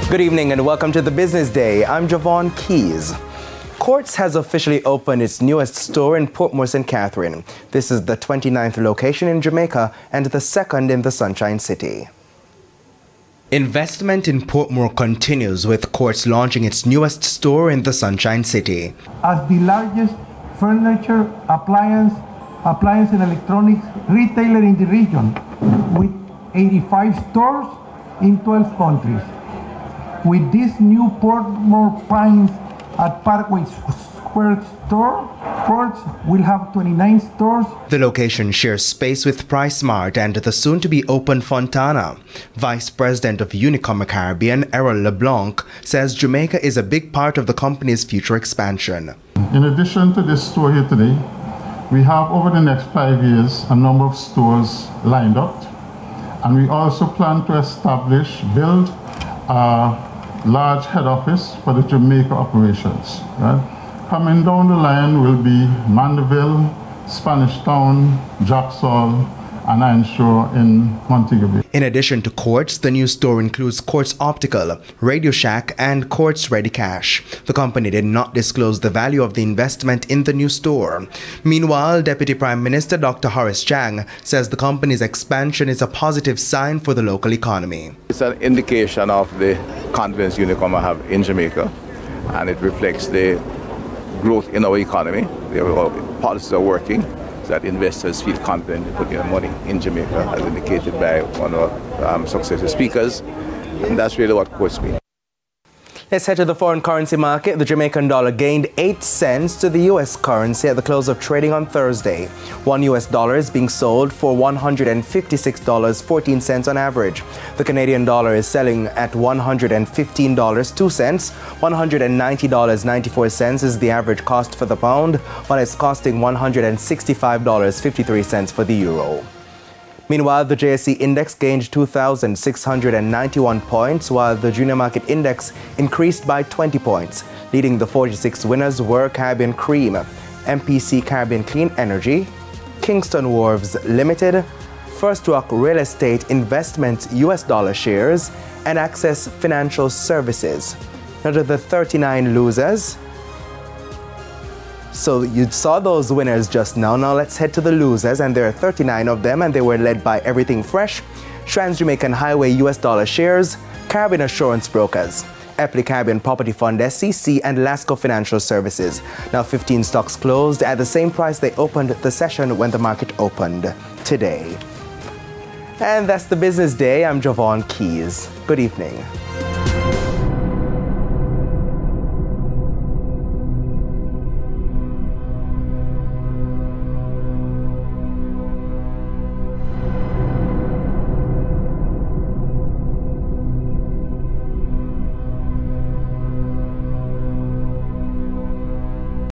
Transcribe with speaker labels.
Speaker 1: Good evening and welcome to the Business Day. I'm Javon Keys. Courts has officially opened its newest store in Portmore St. Catherine. This is the 29th location in Jamaica and the second in the Sunshine City. Investment in Portmore continues with Courts launching its newest store in the Sunshine City.
Speaker 2: As the largest furniture, appliance and electronics retailer in the region with 85 stores in 12 countries. With this new Portmore Pines at Parkway Square store, Courts will have 29 stores.
Speaker 1: The location shares space with PriceSmart and the soon-to-be-open Fontana. Vice President of Unicomer Caribbean, Errol LeBlanc, says Jamaica is a big part of the company's future expansion.
Speaker 3: In addition to this store here today, we have over the next 5 years a number of stores lined up, and we also plan to build a large head office for the Jamaica operations. Right? Coming down the line will be Mandeville, Spanish Town, Jacksall, and I'm sure in Montego Bay.
Speaker 1: In addition to Courts, the new store includes Courts Optical, Radio Shack, and Courts Ready Cash. The company did not disclose the value of the investment in the new store. Meanwhile, Deputy Prime Minister Dr. Horace Chang says the company's expansion is a positive sign for the local economy.
Speaker 4: It's an indication of the confidence Unicomer have in Jamaica, and it reflects the growth in our economy. The policies are working, so that investors feel confident in putting their money in Jamaica, as indicated by one of our successive speakers. And that's really what Courts mean.
Speaker 1: Let's head to the foreign currency market. The Jamaican dollar gained 8 cents to the U.S. currency at the close of trading on Thursday. $1 is being sold for $156.14 on average. The Canadian dollar is selling at $115.02. $190.94 is the average cost for the pound, while it's costing $165.53 for the euro. Meanwhile, the JSE index gained 2,691 points, while the junior market index increased by 20 points. Leading the 46 winners were Caribbean Cream, MPC Caribbean Clean Energy, Kingston Wharves Limited, First Rock Real Estate Investment US dollar shares, and Access Financial Services. Now to the 39 losers. So you saw those winners just now. Now let's head to the losers, and there are 39 of them, and they were led by Everything Fresh, Trans-Jamaican Highway US dollar shares, Caribbean Assurance Brokers, Epley Caribbean Property Fund SCC, and Lasco Financial Services. Now 15 stocks closed at the same price they opened the session when the market opened today. And that's the Business Day. I'm Javon Keys. Good evening.